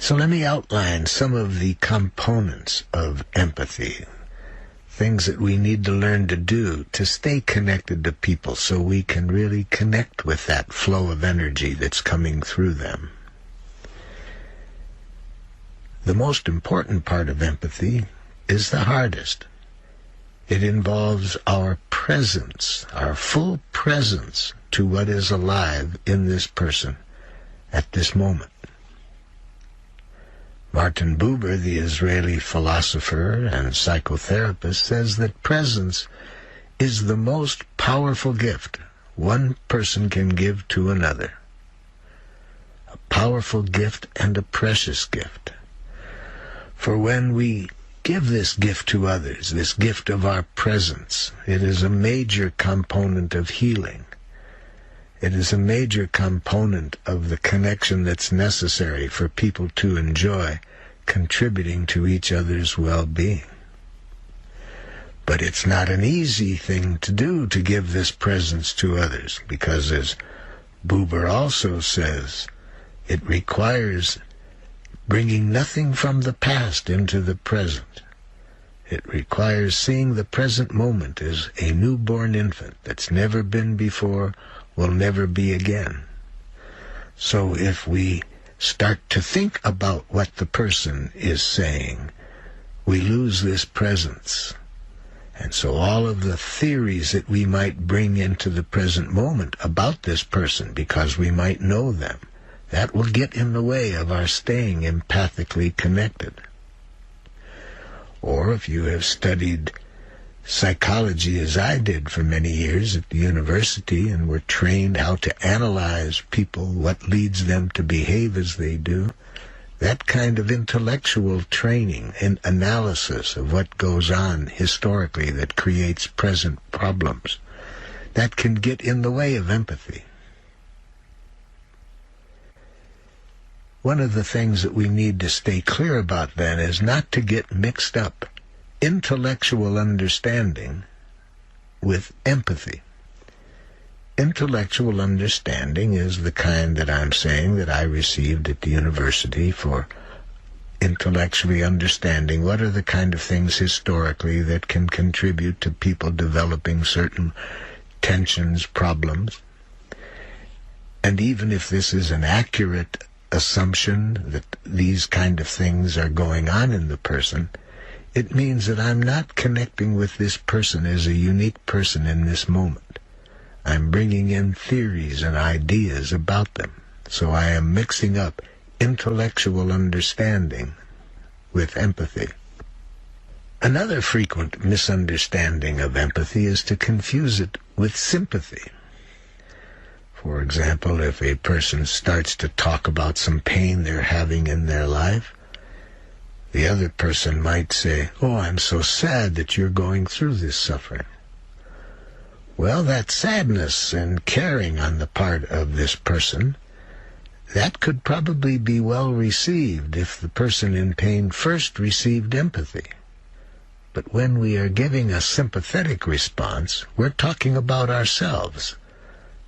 So let me outline some of the components of empathy, things that we need to learn to do to stay connected to people so we can really connect with that flow of energy that's coming through them. The most important part of empathy is the hardest. It involves our presence, our full presence to what is alive in this person at this moment. Martin Buber, the Israeli philosopher and psychotherapist, says that presence is the most powerful gift one person can give to another. A powerful gift and a precious gift. For when we give this gift to others, this gift of our presence, it is a major component of healing. It is a major component of the connection that's necessary for people to enjoy contributing to each other's well-being. But it's not an easy thing to do to give this presence to others, because as Buber also says, it requires bringing nothing from the past into the present. It requires seeing the present moment as a newborn infant that's never been before, will never be again. So if we start to think about what the person is saying, we lose this presence. And so all of the theories that we might bring into the present moment about this person, because we might know them, that will get in the way of our staying empathically connected. Or if you have studied psychology as I did for many years at the university and were trained how to analyze people, what leads them to behave as they do, that kind of intellectual training and analysis of what goes on historically that creates present problems, that can get in the way of empathy. One of the things that we need to stay clear about then is not to get mixed up intellectual understanding with empathy. Intellectual understanding is the kind that I'm saying that I received at the university for intellectually understanding what are the kind of things historically that can contribute to people developing certain tensions, problems. And even if this is an accurate assumption that these kind of things are going on in the person, it means that I'm not connecting with this person as a unique person in this moment. I'm bringing in theories and ideas about them. So I am mixing up intellectual understanding with empathy. Another frequent misunderstanding of empathy is to confuse it with sympathy. For example, if a person starts to talk about some pain they're having in their life, the other person might say, "Oh, I'm so sad that you're going through this suffering." Well, that sadness and caring on the part of this person, that could probably be well received if the person in pain first received empathy. But when we are giving a sympathetic response, we're talking about ourselves.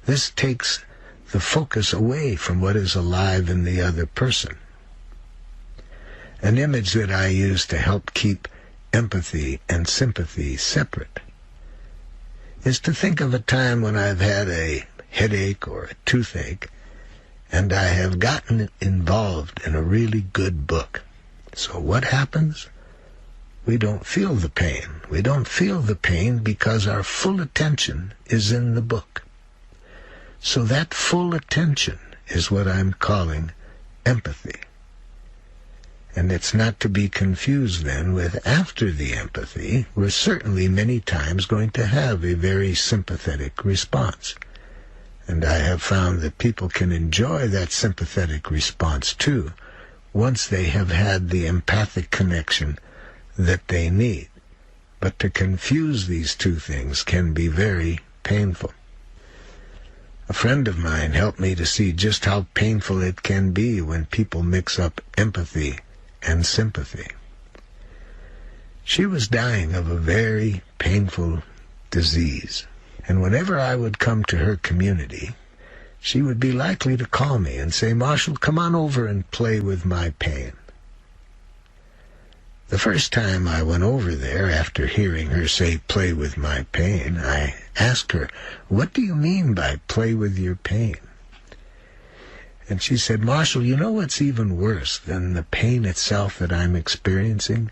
This takes the focus away from what is alive in the other person. An image that I use to help keep empathy and sympathy separate is to think of a time when I've had a headache or a toothache, and I have gotten involved in a really good book. So what happens? We don't feel the pain. We don't feel the pain because our full attention is in the book. So that full attention is what I'm calling empathy. And it's not to be confused then with after the empathy, we're certainly many times going to have a very sympathetic response. And I have found that people can enjoy that sympathetic response too, once they have had the empathic connection that they need. But to confuse these two things can be very painful. A friend of mine helped me to see just how painful it can be when people mix up empathy and sympathy. She was dying of a very painful disease, and whenever I would come to her community, she would be likely to call me and say, "Marshall, come on over and play with my pain." The first time I went over there, after hearing her say, "play with my pain," I asked her, "What do you mean by play with your pain?" And she said, "Marshall, you know what's even worse than the pain itself that I'm experiencing?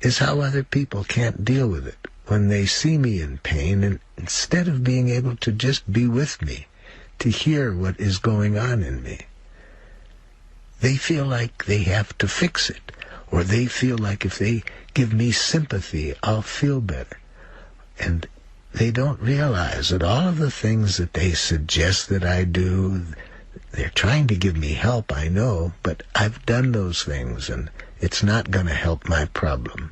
Is how other people can't deal with it when they see me in pain, and instead of being able to just be with me, to hear what is going on in me, they feel like they have to fix it, or they feel like if they give me sympathy, I'll feel better." And they don't realize that all of the things that they suggest that I do, they're trying to give me help, I know, but I've done those things, and it's not going to help my problem.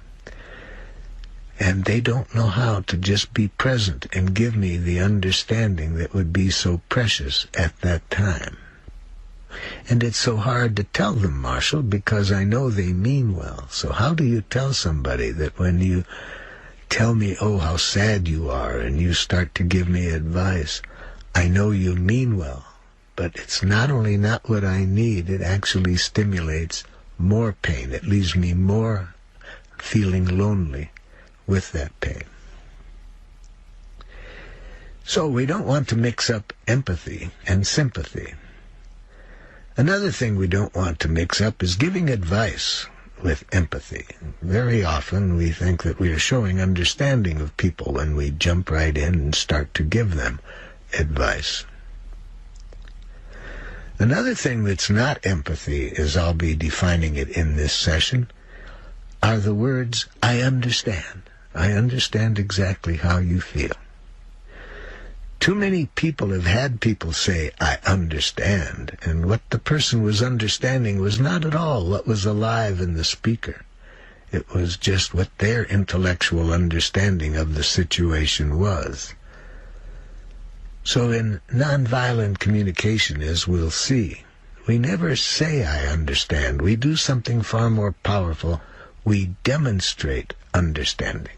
And they don't know how to just be present and give me the understanding that would be so precious at that time. And it's so hard to tell them, Marshall, because I know they mean well. So how do you tell somebody that when you tell me, "Oh, how sad you are," and you start to give me advice, I know you mean well, but it's not only not what I need, it actually stimulates more pain. It leaves me more feeling lonely with that pain. So we don't want to mix up empathy and sympathy. Another thing we don't want to mix up is giving advice with empathy. Very often we think that we are showing understanding of people when we jump right in and start to give them advice. Another thing that's not empathy, as I'll be defining it in this session, are the words, "I understand. I understand exactly how you feel." Too many people have had people say, "I understand," and what the person was understanding was not at all what was alive in the speaker. It was just what their intellectual understanding of the situation was. So in nonviolent communication, as we'll see, we never say, "I understand." We do something far more powerful. We demonstrate understanding.